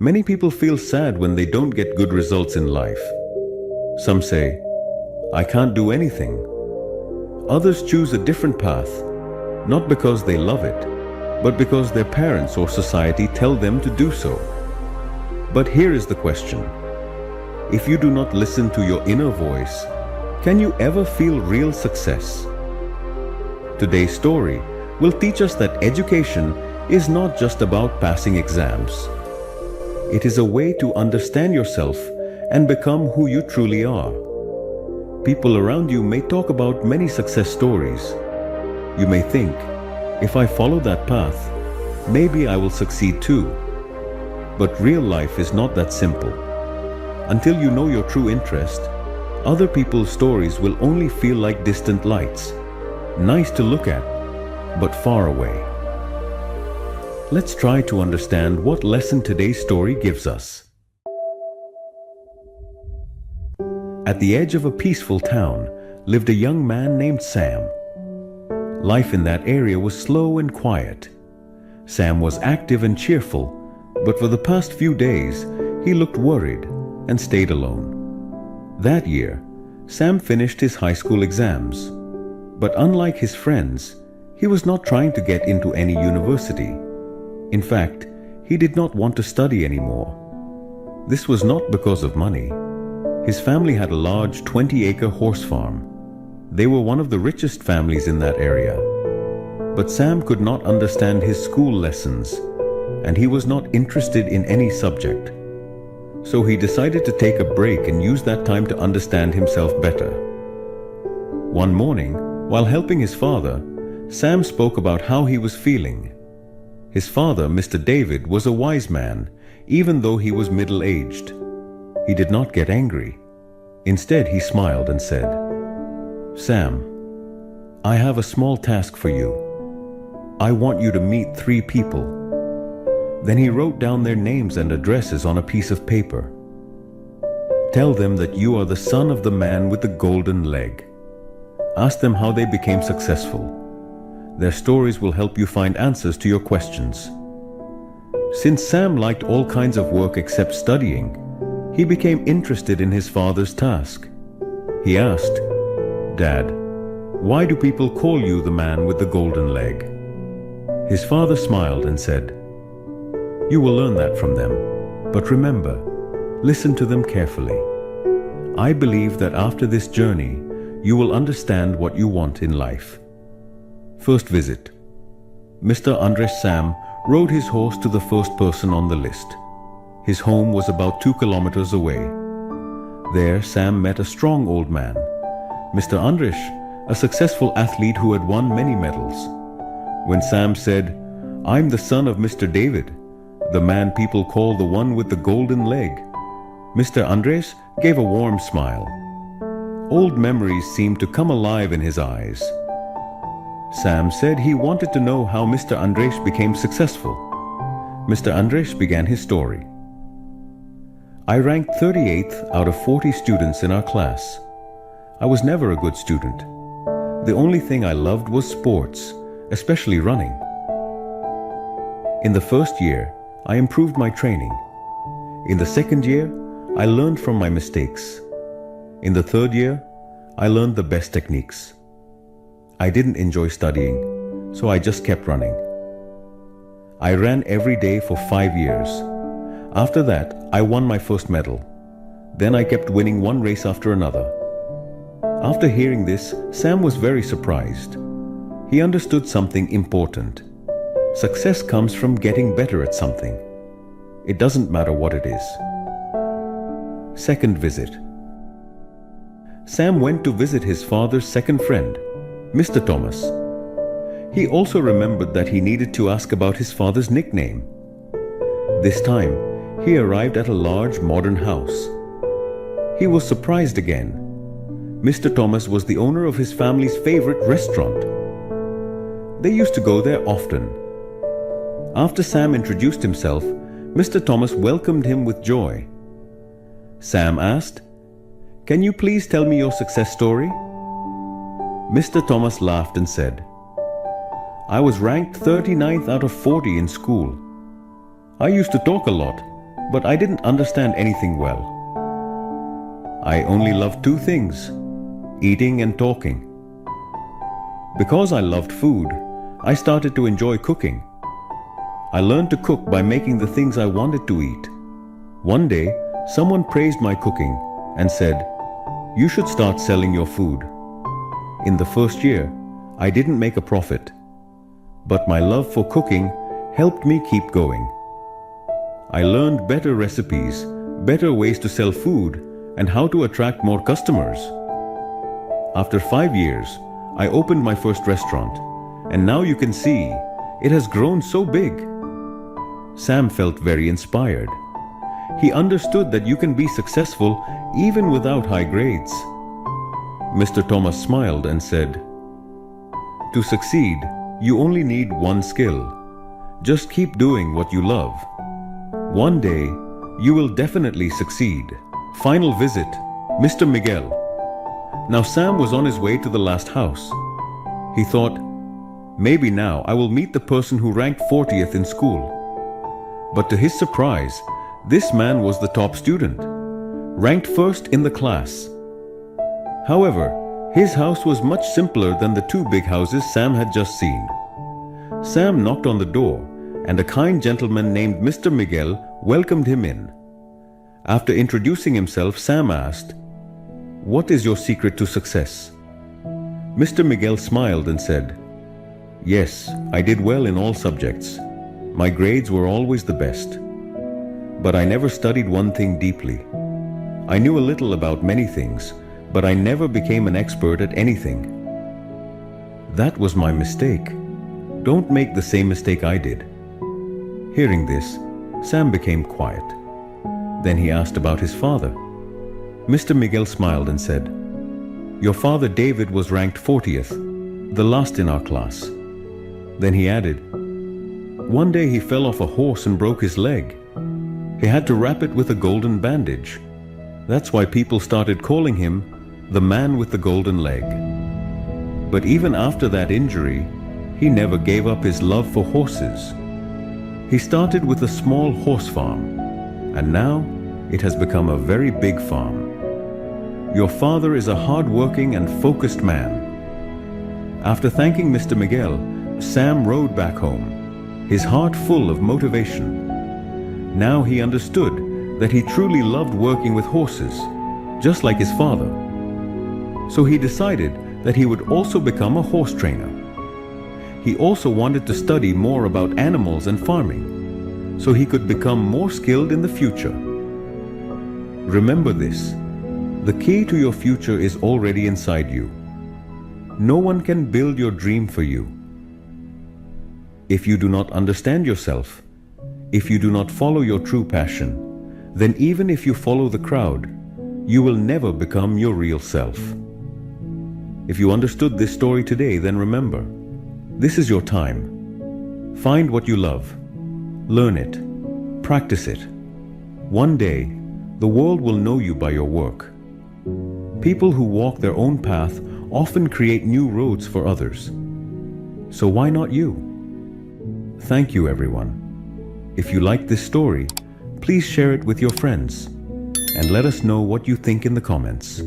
Many people feel sad when they don't get good results in life. Some say, I can't do anything. Others choose a different path, not because they love it, but because their parents or society tell them to do so. But here is the question. If you do not listen to your inner voice, can you ever feel real success? Today's story will teach us that education is not just about passing exams. It is a way to understand yourself and become who you truly are. People around you may talk about many success stories. You may think, if I follow that path, maybe I will succeed too. But real life is not that simple. Until you know your true interest, other people's stories will only feel like distant lights, nice to look at, but far away. Let's try to understand what lesson today's story gives us. At the edge of a peaceful town lived a young man named Sam. Life in that area was slow and quiet. Sam was active and cheerful, but for the past few days, he looked worried and stayed alone. That year, Sam finished his high school exams. But unlike his friends, he was not trying to get into any university. In fact, he did not want to study anymore. This was not because of money. His family had a large 20-acre horse farm. They were one of the richest families in that area. But Sam could not understand his school lessons, and he was not interested in any subject. So he decided to take a break and use that time to understand himself better. One morning, while helping his father, Sam spoke about how he was feeling. His father, Mr. David, was a wise man, even though he was middle-aged. He did not get angry. Instead, he smiled and said, Sam, I have a small task for you. I want you to meet 3 people. Then he wrote down their names and addresses on a piece of paper. Tell them that you are the son of the man with the golden leg. Ask them how they became successful. Their stories will help you find answers to your questions. Since Sam liked all kinds of work except studying, he became interested in his father's task. He asked, Dad, why do people call you the man with the golden leg? His father smiled and said, You will learn that from them, but remember, listen to them carefully. I believe that after this journey, you will understand what you want in life. First visit. Mr. Andres Sam rode his horse to the first person on the list. His home was about 2 kilometers away. There, Sam met a strong old man, Mr. Andres, a successful athlete who had won many medals. When Sam said, I'm the son of Mr. David, the man people call the one with the golden leg, Mr. Andres gave a warm smile. Old memories seemed to come alive in his eyes. Sam said he wanted to know how Mr. Andres became successful. Mr. Andres began his story. I ranked 38th out of 40 students in our class. I was never a good student. The only thing I loved was sports, especially running. In the first year, I improved my training. In the second year, I learned from my mistakes. In the third year, I learned the best techniques. I didn't enjoy studying, so I just kept running. I ran every day for 5 years. After that, I won my first medal. Then I kept winning one race after another. After hearing this, Sam was very surprised. He understood something important. Success comes from getting better at something. It doesn't matter what it is. Second visit. Sam went to visit his father's second friend, Mr. Thomas. He also remembered that he needed to ask about his father's nickname. This time, he arrived at a large modern house. He was surprised again. Mr. Thomas was the owner of his family's favorite restaurant. They used to go there often. After Sam introduced himself, Mr. Thomas welcomed him with joy. Sam asked, "Can you please tell me your success story?" Mr. Thomas laughed and said, "I was ranked 39th out of 40 in school. I used to talk a lot, but I didn't understand anything well. I only loved two things: eating and talking. Because I loved food, I started to enjoy cooking. I learned to cook by making the things I wanted to eat. One day, someone praised my cooking and said, "You should start selling your food." In the first year, I didn't make a profit, but my love for cooking helped me keep going. I learned better recipes, better ways to sell food, and how to attract more customers. After 5 years, I opened my first restaurant, and now you can see it has grown so big. Sam felt very inspired. He understood that you can be successful even without high grades. Mr. Thomas smiled and said, "To succeed, you only need one skill. Just keep doing what you love. One day, you will definitely succeed." Final visit, Mr. Miguel. Now Sam was on his way to the last house. He thought, maybe now I will meet the person who ranked 40th in school. But to his surprise, this man was the top student, ranked first in the class. However, his house was much simpler than the two big houses Sam had just seen. Sam knocked on the door, and a kind gentleman named Mr. Miguel welcomed him in. After introducing himself, Sam asked, "What is your secret to success?" Mr. Miguel smiled and said, "Yes, I did well in all subjects. My grades were always the best. But I never studied one thing deeply. I knew a little about many things, but I never became an expert at anything. That was my mistake. Don't make the same mistake I did." Hearing this, Sam became quiet. Then he asked about his father. Mr. Miguel smiled and said, "Your father David was ranked 40th, the last in our class." Then he added, "One day he fell off a horse and broke his leg. He had to wrap it with a golden bandage. That's why people started calling him the man with the golden leg. But even after that injury, he never gave up his love for horses. He started with a small horse farm, and now it has become a very big farm. Your father is a hard-working and focused man." After thanking Mr. Miguel, Sam rode back home, his heart full of motivation. Now he understood that he truly loved working with horses, just like his father. So he decided that he would also become a horse trainer. He also wanted to study more about animals and farming, so he could become more skilled in the future. Remember this: the key to your future is already inside you. No one can build your dream for you. If you do not understand yourself, if you do not follow your true passion, then even if you follow the crowd, you will never become your real self. If you understood this story today, then remember, this is your time. Find what you love. Learn it. Practice it. One day, the world will know you by your work. People who walk their own path often create new roads for others. So why not you? Thank you, everyone. If you like this story, please share it with your friends and let us know what you think in the comments.